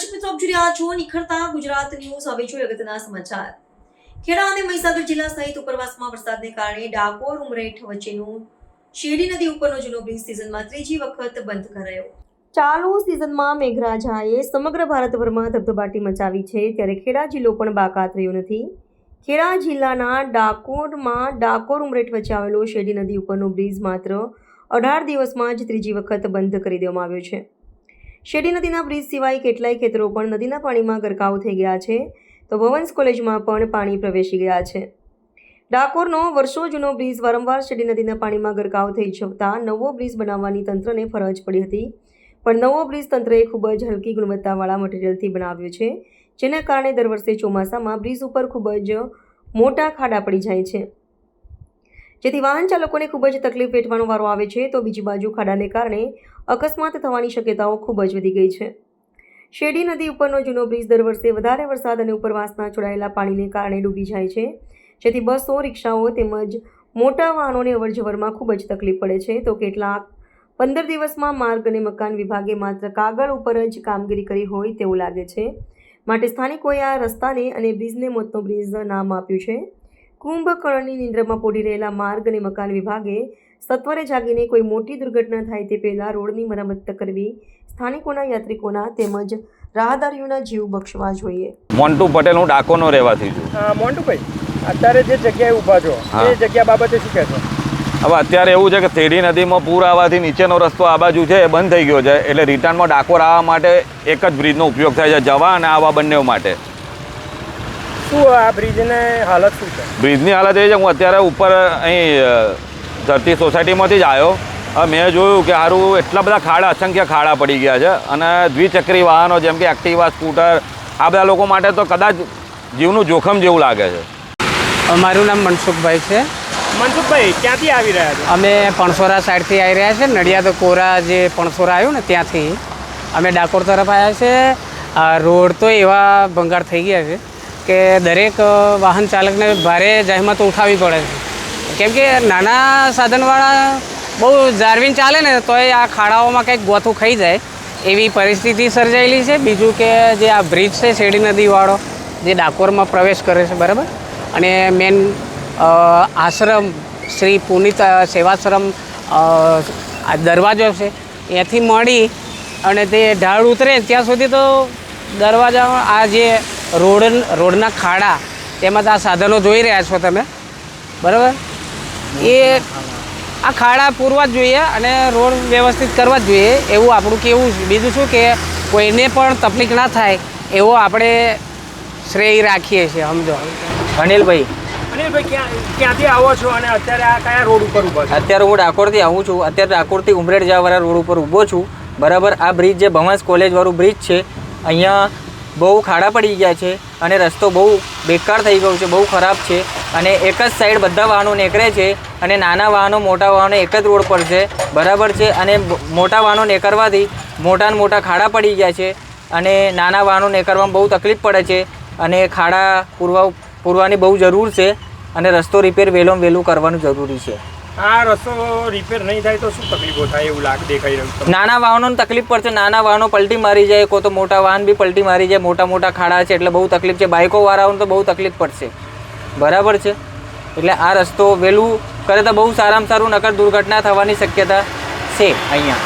દર્શક મિત્રો, આપ જોઈ રહ્યા છો નિખરતા ગુજરાત ન્યૂઝ. હવે જોઈએ અગત્યના સમાચાર. ખેડા અને મહીસાગર જિલ્લા સહિત ઉપરવાસમાં વરસાદને કારણે ડાકોર ઉમરેઠ વચ્ચેનું શેરડી નદી ઉપરનો જૂનો બ્રિજ સિઝનમાં ત્રીજી વખત બંધ કરાયો. ચાલુ સિઝનમાં મેઘરાજાએ સમગ્ર ભારતભરમાં ધબધબાટી મચાવી છે, ત્યારે ખેડા જિલ્લો પણ બાકાત રહ્યો નથી. ખેડા જિલ્લાના ડાકોર ઉમરેઠ વચ્ચે આવેલો શેરડી નદી ઉપરનો બ્રિજ માત્ર 18 દિવસમાં જ ત્રીજી વખત બંધ કરી દેવામાં આવ્યો છે. શેરડી નદીના બ્રિજ સિવાય કેટલાય ખેતરો પણ નદીના પાણીમાં ગરકાવ થઈ ગયા છે, તો ભવન્સ કોલેજમાં પણ પાણી પ્રવેશી ગયા છે. ડાકોરનો વર્ષો જૂનો બ્રિજ વારંવાર શેરડી નદીના પાણીમાં ગરકાવ થઈ જતા નવો બ્રિજ બનાવવાની તંત્રને ફરજ પડી હતી, પણ નવો બ્રિજ તંત્રએ ખૂબ જ હલકી ગુણવત્તાવાળા મટીરિયલથી બનાવ્યો છે, જેના કારણે દર વર્ષે ચોમાસામાં બ્રિજ ઉપર ખૂબ જ મોટા ખાડા પડી જાય છે, જેથી વાહન ચાલકોને ખૂબ જ તકલીફ વેઠવાનો વારો આવે છે. તો બીજી બાજુ ખાડાને કારણે અકસ્માત થવાની શક્યતાઓ ખૂબ જ વધી ગઈ છે. શેરડી નદી ઉપરનો જૂનો બ્રિજ દર વર્ષે વધારે વરસાદ અને ઉપરવાસના છોડાયેલા પાણીને કારણે ડૂબી જાય છે, જેથી બસો, રિક્ષાઓ તેમજ મોટા વાહનોને અવરજવરમાં ખૂબ જ તકલીફ પડે છે. તો કેટલાક 15 દિવસમાં માર્ગ અને મકાન વિભાગે માત્ર કાગળ ઉપર જ કામગીરી કરી હોય તેવું લાગે છે. માટે સ્થાનિકોએ આ રસ્તાને અને બ્રિજને મોતનો બ્રિજ નામ આપ્યું છે. કુંભકર્ણની નિંદ્રામાં પોઢી રહેલા માર્ગ અને મકાન વિભાગે સત્વરે જાગીને કોઈ મોટી દુર્ઘટના થાય તે પહેલાં રોડની મરામત કરવી, સ્થાનિકોના, યાત્રિકોના તેમજ રાહદારીઓના જીવ બક્ષવા જોઈએ. મોન્ટુ પટેલ, હું ડાકોરનો રહેવાસી છું. મોન્ટુભાઈ, અત્યારે જે જગ્યાએ ઊભા છો એ જગ્યા બાબતે શું કહેશો? હવે અત્યારે એવું છે કે શેરડી નદીમાં પૂર આવવાથી નીચેનો રસ્તો આ બાજુ છે એ બંધ થઈ ગયો છે, એટલે રિટર્નમાં ડાકોર આવવા માટે એક જ બ્રિજનો ઉપયોગ થાય છે, જવા અને આવવા બંને માટે. શું આ બ્રિજની હાલત શું છે? બ્રિજની હાલત એ છે, હું અત્યારે ઉપર અહીં ધરતી સોસાયટીમાંથી જ આવ્યો. હવે મેં જોયું કે સારું એટલા બધા ખાડા, અસંખ્ય ખાડા પડી ગયા છે, અને દ્વિચક્રી વાહનો જેમ કે એક્ટિવા, સ્કૂટર, આ બધા લોકો માટે તો કદાચ જીવનું જોખમ જેવું લાગે છે. મારું નામ મનસુખભાઈ છે. મનસુખભાઈ, ક્યાંથી આવી રહ્યા છો? અમે પણસોરા સાઈડથી આવી રહ્યા છે. નડિયાદ કોરા જે પણસોરા આવ્યું ને ત્યાંથી અમે ડાકોર તરફ આવ્યા છે. આ રોડ તો એવા ભંગાર થઈ ગયા છે કે દરેક વાહન ચાલકને ભારે જહેમત ઉઠાવવી પડે છે, કેમ કે નાના સાધનવાળા બહુ જાળવીને ચાલે ને તો એ આ ખાડાઓમાં કંઈક ગોથું ખાઈ જાય એવી પરિસ્થિતિ સર્જાયેલી છે. બીજું કે જે આ બ્રિજ છે શેરડી નદીવાળો જે ડાકોરમાં પ્રવેશ કરે છે, બરાબર, અને મેન આશ્રમ શ્રી પુનિત સેવાશ્રમ આ દરવાજો છે ત્યાંથી મળી અને તે ઢાળ ઉતરે ત્યાં સુધી તો દરવાજામાં આ જે રોડના ખાડા તેમાં આ સાધનો જોઈ રહ્યા છો તમે, બરાબર, એ આ ખાડા પૂરવા જ જોઈએ અને રોડ વ્યવસ્થિત કરવા જ જોઈએ એવું આપણું કહેવું છે. બીજું શું કે કોઈને પણ તકલીફ ના થાય એવો આપણે શ્રેય રાખીએ છીએ. સમજો. અનિલભાઈ, ક્યાંથી આવો છો અને અત્યારે આ કયા રોડ ઉપર ઊભા છો? અત્યારે હું ડાકોરથી આવું છું. અત્યારે ડાકોરથી ઉમરેઠ જવાવાળા રોડ ઉપર ઊભો છું, બરાબર. આ બ્રિજ જે ભવન્સ કોલેજવાળું બ્રિજ છે, અહીંયા બહુ ખાડા પડી ગયા છે અને રસ્તો બહુ બેકાર થઈ ગયો છે, બહુ ખરાબ છે, અને એક જ સાઈડ બધા વાહનો નીકળે છે અને નાના વાહનો, મોટા વાહનો એક જ રોડ પર છે, બરાબર છે. અને મોટા વાહનો નીકળવાથી મોટા ખાડા પડી ગયા છે અને નાના વાહનો નીકળવામાં બહુ તકલીફ પડે છે, અને ખાડા પૂરવાની બહુ જરૂર છે, અને રસ્તો રિપેર વહેલું કરવાનું જરૂરી છે. આ રસ્તો રિપેર નહીં થાય તો શું તકલીફો થાય એવું દેખાઈ રહ્યું છે? નાના વાહનોને તકલીફ પડશે, નાના વાહનો પલટી મારી જાય, કોઈ તો મોટા વાહન બી પલટી મારી જાય, મોટા ખાડા છે એટલે બહુ તકલીફ છે. બાઇકો વાળાઓને તો બહુ તકલીફ પડશે, બરાબર છે. એટલે આ રસ્તો વહેલું કરે તો બહુ સારામાં સારું, નકર દુર્ઘટના થવાની શક્યતા છે અહીંયા.